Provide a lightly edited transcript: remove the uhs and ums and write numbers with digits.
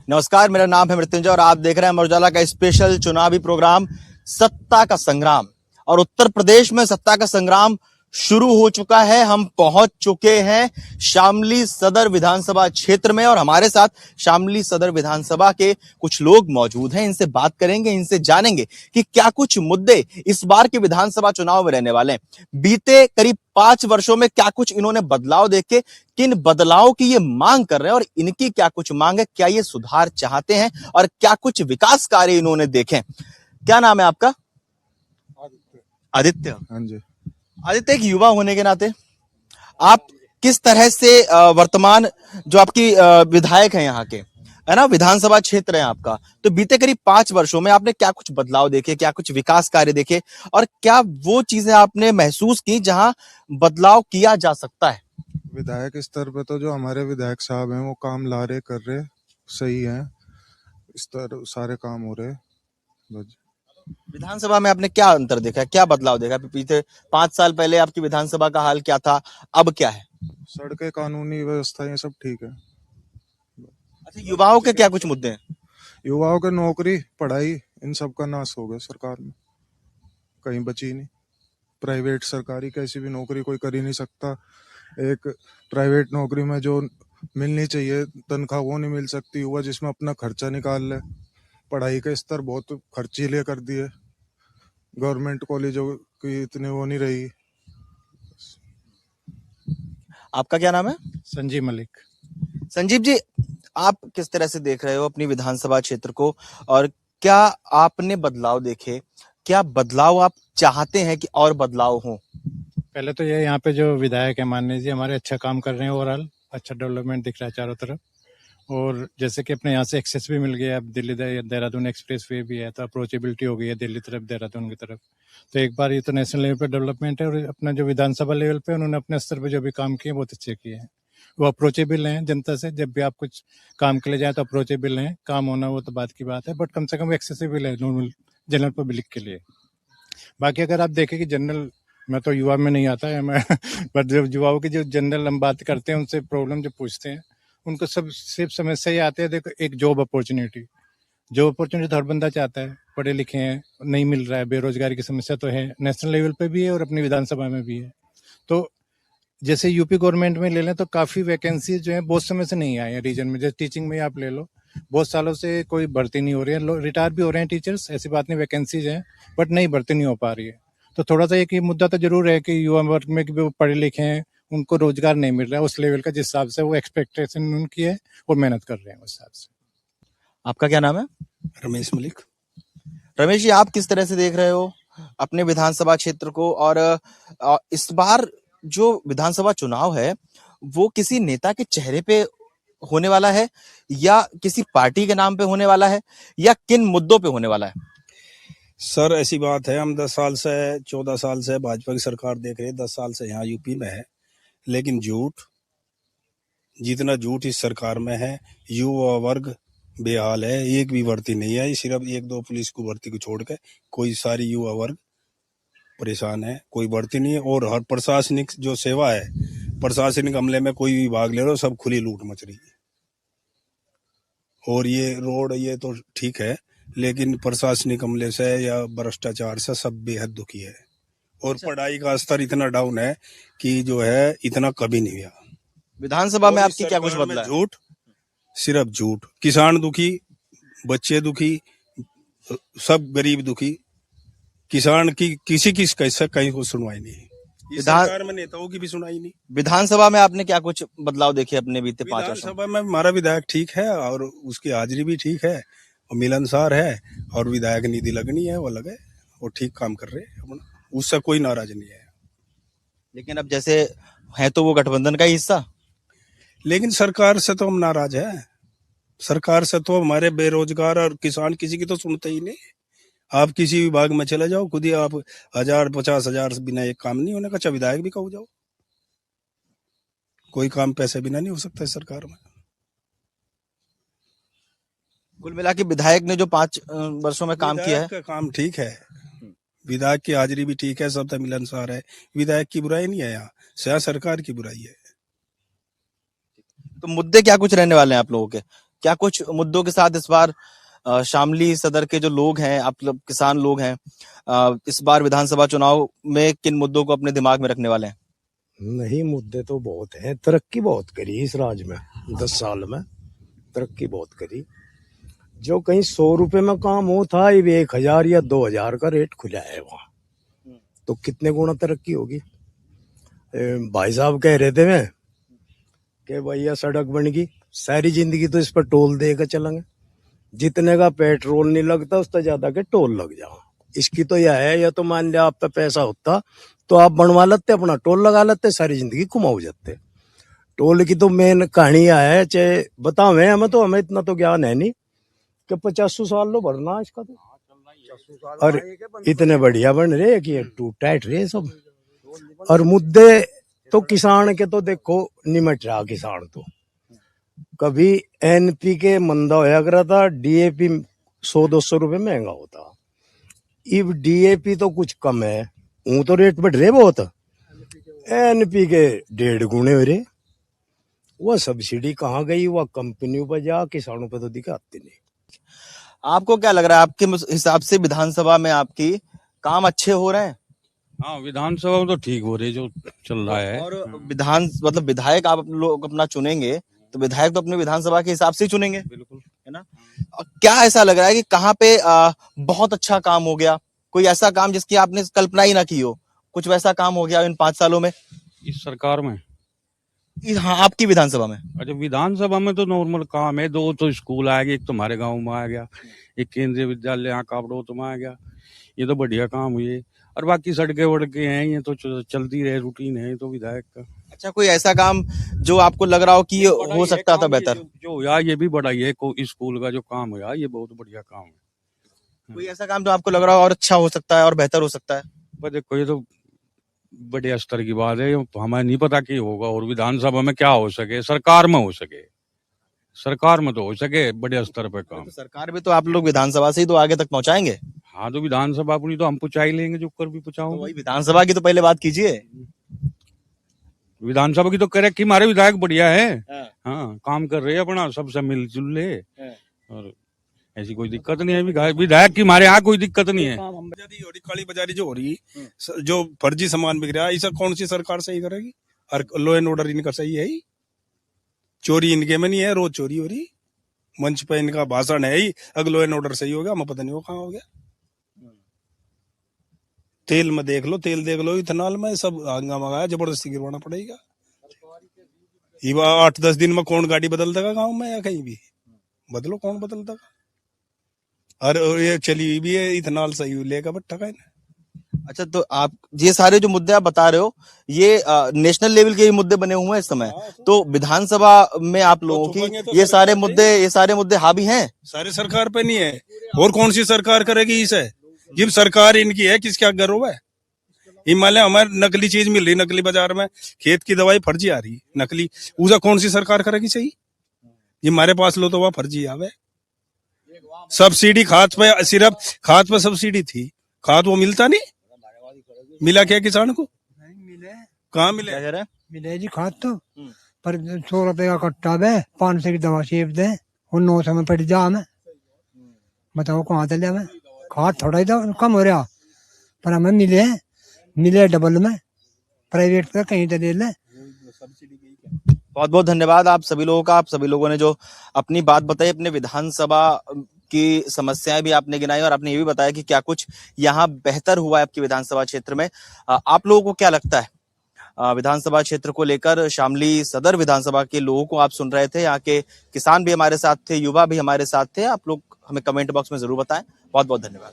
नमस्कार, मेरा नाम है मृत्युंजय और आप देख रहे हैं अमर उजाला का स्पेशल चुनावी प्रोग्राम सत्ता का संग्राम। और उत्तर प्रदेश में सत्ता का संग्राम शुरू हो चुका है। हम पहुंच चुके हैं शामली सदर विधानसभा क्षेत्र में और हमारे साथ शामली सदर विधानसभा के कुछ लोग मौजूद हैं। इनसे बात करेंगे, इनसे जानेंगे कि क्या कुछ मुद्दे इस बार के विधानसभा चुनाव में रहने वाले हैं। बीते करीब 5 वर्षों में क्या कुछ इन्होंने बदलाव देखे, किन बदलाव की ये मांग कर रहे हैं और इनकी क्या कुछ मांग है, क्या ये सुधार चाहते हैं और क्या कुछ विकास कार्य इन्होंने देखे। क्या नाम है आपका? आदित्य। हाँ जी। आदित्य, एक युवा होने के नाते आप किस तरह से वर्तमान जो आपकी विधायक हैं यहाँ के, है ना, विधानसभा क्षेत्र है आपका, तो बीते करीब 5 वर्षों में आपने क्या कुछ बदलाव देखे, क्या कुछ विकास कार्य देखे और क्या वो चीजें आपने महसूस की जहां बदलाव किया जा सकता है? विधायक स्तर पे तो जो हमारे विधायक साहब हैं वो काम ला रहे, कर रहे, सही है। इस तरह सारे काम हो रहे बस। विधानसभा में आपने क्या अंतर देखा, क्या बदलाव देखा? बीते 5 साल पहले आपकी विधानसभा का हाल क्या था, अब क्या है? सड़कें, कानूनी व्यवस्था, ये सब ठीक है। अच्छा, युवाओं के क्या कुछ मुद्दे हैं? युवाओं के नौकरी, पढ़ाई, इन सब का नाश हो गया सरकार में, कहीं बची नहीं। प्राइवेट सरकारी कैसी भी नौकरी कोई कर ही नहीं सकता। एक प्राइवेट नौकरी में जो मिलनी चाहिए तनख्वाह वो नहीं मिल सकती। युवा जिसमें अपना खर्चा निकाल ले, पढ़ाई का स्तर बहुत खर्चीले कर दिए, गवर्नमेंट कॉलेजों की इतनी वो नहीं रही। आपका क्या नाम है? संजीव मलिक। संजीव जी, आप किस तरह से देख रहे हो अपनी विधानसभा क्षेत्र को और क्या आपने बदलाव देखे, क्या बदलाव आप चाहते हैं कि और बदलाव हो? पहले तो ये यहाँ पे जो विधायक है माननीय जी हमारे अच्छा काम कर रहे हैं, ओवरऑल अच्छा डेवलपमेंट दिख रहा है चारों तरफ। और जैसे कि अपने यहाँ से एक्सेस भी मिल गया, अब दिल्ली देहरादून एक्सप्रेस वे भी है, तो अप्रोचेबिलिटी हो गई है दिल्ली तरफ, देहरादून की तरफ। तो एक बार ये तो नेशनल लेवल पे डेवलपमेंट है। और अपना जो विधानसभा लेवल पे उन्होंने अपने स्तर पे जो भी काम किए बहुत अच्छे किए हैं। वो अप्रोचेबल हैं जनता से, जब भी आप कुछ काम के लिए जाए तो अप्रोचेबल हैं। काम होना वो तो बात की बात है, बट कम से कम एक्सेसिबल है नॉर्मल जनरल पब्लिक के लिए। बाकी अगर आप देखें कि जनरल, मैं तो युवा में नहीं आता है मैं बट जब युवाओं की जो जनरल हम बात करते हैं, उनसे प्रॉब्लम जो पूछते हैं, उनको सब सिर्फ समस्या ये आती है। देखो, एक जॉब अपॉर्चुनिटी तो हर बंदा चाहता है, पढ़े लिखे हैं, नहीं मिल रहा है, बेरोजगारी की समस्या तो है, नेशनल लेवल पे भी है और अपनी विधानसभा में भी है। तो जैसे यूपी गवर्नमेंट में ले लें तो काफी वैकेंसी जो है बहुत समय से नहीं आई है रीजन में। जैसे टीचिंग में आप ले लो, बहुत सालों से कोई भर्ती नहीं हो रही है। रिटायर भी हो रहे हैं टीचर्स, ऐसी बात नहीं, वैकेंसीज हैं बट नई भर्ती नहीं हो पा रही है। तो थोड़ा सा एक ये मुद्दा तो जरूर है कि युवा वर्ग में कि वो पढ़े लिखे हैं, उनको रोजगार नहीं मिल रहा है उस लेवल का जिस हिसाब से वो एक्सपेक्टेशन उनकी है, वो मेहनत कर रहे हैं उस हिसाब से। आपका क्या नाम है? रमेश मलिक। रमेश जी, आप किस तरह से देख रहे हो अपने विधानसभा क्षेत्र को और इस बार जो विधानसभा चुनाव है वो किसी नेता के चेहरे पे होने वाला है या किसी पार्टी के नाम पे होने वाला है या किन मुद्दों पे होने वाला है? सर, ऐसी बात है, हम 10 साल से 14 साल से भाजपा की सरकार देख रहे हैं, 10 साल से यहाँ यूपी में है, लेकिन जितना झूठ इस सरकार में है, युवा वर्ग बेहाल है। एक भी भर्ती नहीं है, सिर्फ 1-2 पुलिस को भर्ती को छोड़ के कोई सारी युवा वर्ग परेशान है, कोई भर्ती नहीं है। और हर प्रशासनिक जो सेवा है, प्रशासनिक अमले में कोई भी भाग ले लो, सब खुली लूट मच रही है। और ये रोड ये तो ठीक है, लेकिन प्रशासनिक अमले से या भ्रष्टाचार से सब बेहद दुखी है। और पढ़ाई का स्तर इतना डाउन है कि जो है इतना कभी नहीं हुआ। विधानसभा में आपकी क्या कुछ बदला है? झूठ, सिर्फ झूठ। किसान दुखी, बच्चे दुखी, सब गरीब दुखी। किसान की किसी कैसे कहीं को सुनवाई नहीं, इस सरकार में नेताओं की भी सुनाई नहीं। विधानसभा में आपने क्या कुछ बदलाव देखे अपने बीते 5 वर्षों? विधानसभा में हमारा विधायक ठीक है और उसकी हाजिरी भी ठीक है और मिलनसार है, और विधायक निधि लगनी है वो लगे, वो ठीक काम कर रहे हैं, उससे कोई नाराज नहीं है। लेकिन अब जैसे है तो वो गठबंधन का ही हिस्सा। लेकिन सरकार से तो हम नाराज है। सरकार से तो हमारे बेरोजगार और किसान किसी की तो सुनते ही नहीं। आप किसी विभाग में चले जाओ, खुद ही आप 1000-50,000 बिना एक काम नहीं होने का, चाहे विधायक भी कहो जाओ, कोई काम पैसे बिना नहीं हो सकता इस सरकार में। कुल मिला के विधायक ने जो 5 वर्षों में काम किया है, का काम ठीक है, विधायक की हाजिरी भी ठीक है, सब तो मिलनसार है, विधायक की बुराई नहीं है यहाँ, शायद सरकार की बुराई है। तो मुद्दे क्या कुछ रहने वाले हैं आप लोगों के? क्या कुछ मुद्दों के साथ इस बार शामली सदर के जो लोग हैं, आप लोग किसान लोग हैं, इस बार विधानसभा चुनाव में किन मुद्दों को अपने दिमाग में रखने वाले हैं? नहीं, मुद्दे तो बहुत हैं। तरक्की बहुत करी इस राज्य में, 10 साल में तरक्की बहुत करी। जो कहीं 100 रुपए में काम हो था, ये 1000 या 2000 का रेट खुला है वहां, तो कितने गुना तरक्की होगी। भाई साहब कह रहे थे मैं कि भैया सड़क बन गई, सारी जिंदगी तो इस पर टोल देकर चलेंगे। जितने का पेट्रोल नहीं लगता उससे ज्यादा के टोल लग जाओ। इसकी तो यह है, या तो मान लिया आप पे पैसा होता तो आप बनवा लेते, अपना टोल लगा लेते, सारी जिंदगी घुमाओ जाते। टोल की तो मेन कहानी है, चाहे बतावे हमें, तो हमें इतना तो ज्ञान है नहीं कि 50 साल लो भरना इसका तो, और इतने बढ़िया बन रहे कि टूट टाइट रहे सब। और मुद्दे तो किसान के तो देखो निमट रहा। किसान तो कभी एनपीके मंदा होया करा था, डीएपी 100-200 रुपए महंगा होता। अब डीएपी तो कुछ कम है, वो तो रेट बढ़ रहे बहुत। एनपीके 1.5 गुने हो रहे। वह सब्सिडी कहाँ गई, वह कंपनियों पर जा, किसानों पर तो दिखाते नहीं। आपको क्या लग रहा है, आपके हिसाब से विधानसभा में आपकी काम अच्छे हो रहे हैं? हाँ, विधानसभा में तो ठीक हो रही जो चल रहा है। और मतलब विधायक आप लोग अपना चुनेंगे तो विधायक तो अपने विधानसभा के हिसाब से ही चुनेंगे, बिल्कुल है ना? और क्या ऐसा लग रहा है कि कहाँ पे बहुत अच्छा काम हो गया, कोई ऐसा काम जिसकी आपने कल्पना ही ना की हो, कुछ वैसा काम हो गया इन 5 सालों में इस सरकार में? हाँ, आपकी विधानसभा में? अच्छा, विधानसभा में तो नॉर्मल काम है। 2 तो स्कूल आ गए, एक तो हमारे गांव में आ गया, एक केंद्रीय विद्यालय यहाँ कापड़ोत में आ गया। ये तो बढ़िया काम हुए। और बाकी सड़के वड़के हैं, ये तो चलती रहे, रूटीन है तो विधायक का। अच्छा, कोई ऐसा काम जो आपको लग रहा हो कि ये हो सकता था बेहतर? जो यार ये भी बड़ा ही है, स्कूल का जो काम हुआ ये बहुत बढ़िया काम है। कोई ऐसा काम जो आपको लग रहा हो और अच्छा हो सकता है और बेहतर हो सकता है? पर देखो ये तो बड़े स्तर की बात है, हमें नहीं पता कि होगा। और विधानसभा में क्या हो सके, सरकार में हो सके, सरकार में तो हो सके बड़े स्तर पे काम। तो सरकार भी तो आप लोग विधानसभा से ही तो आगे तक पहुंचाएंगे। हाँ, तो विधानसभा अपनी तो हम पहुंचा ही लेंगे, जो कर भी तो पहुंचाओ। वही विधानसभा की तो पहले बात कीजिए। विधानसभा की तो करे कि हमारे विधायक बढ़िया है। हाँ। हाँ, काम कर रहे हैं अपना, सबसे मिलजुल ले। और ऐसी कोई दिक्कत नहीं है। विधायक की हमारे यहाँ कोई दिक्कत नहीं है। काली बाजारी जो हो रही, जो फर्जी सामान बिक रहा है, ऐसा कौन सी सरकार सही करेगी? और लॉ एंड ऑर्डर इनका सही है ही? चोरी इनके में नहीं है, रोज चोरी हो रही। मंच पे इनका भाषण है ही, अगर लॉ एंड ऑर्डर सही हो गया, हमें पता नहीं वो कहाँ हो गया। तेल में देख लो, तेल देख लो, इथेनॉल में सब हंगामा मंगाया, जबरदस्ती गिरवाना पड़ेगा। 8-10 दिन में कौन गाड़ी बदल देगा गाँव में, या कहीं भी बदलो, कौन बदल देगा? और ये चली भी है, इथेनॉल सही लेगा बट्टा का। अच्छा, तो आप ये सारे जो मुद्दे आप बता रहे हो, ये नेशनल लेवल के ही मुद्दे बने हुए हैं इस समय। तो विधानसभा में आप लोगों की ये सारे मुद्दे हावी हैं? सारे सरकार पे नहीं है, और कौन सी सरकार करेगी इसे? ये सरकार इनकी है, किसका गर्व है? हिमालय हमारे नकली चीज मिल रही, नकली बाजार में खेत की दवाई फर्जी आ रही, नकली। उसे कौन सी सरकार करेगी सही? ये हमारे पास लो तो वह फर्जी आवे। सब्सिडी खाद पे, सिर्फ खाद पे सब्सिडी थी, खाद वो मिलता नहीं। मिला क्या किसान को? नहीं मिले। कहाँ मिले? मिले जी खाद तो, पर 100 रुपए का कट्टा है, 500 की दवा शेप दे, और 900 में पड़ जा हमें। बताओ कहाँ चले हमें? खाद थोड़ा ही तो कम हो रहा, पर हमें मिले डबल में। प्राइवेट पे कहीं तो ले ले। बहुत बहुत धन्यवाद आप सभी लोगों का। आप सभी लोगों ने जो अपनी बात बताई, अपने विधानसभा की समस्याएं भी आपने गिनाई, और आपने ये भी बताया कि क्या कुछ यहाँ बेहतर हुआ है आपके विधानसभा क्षेत्र में। आप लोगों को क्या लगता है विधानसभा क्षेत्र को लेकर? शामली सदर विधानसभा के लोगों को आप सुन रहे थे, यहाँ के किसान भी हमारे साथ थे, युवा भी हमारे साथ थे। आप लोग हमें कमेंट बॉक्स में जरूर बताएं। बहुत बहुत धन्यवाद।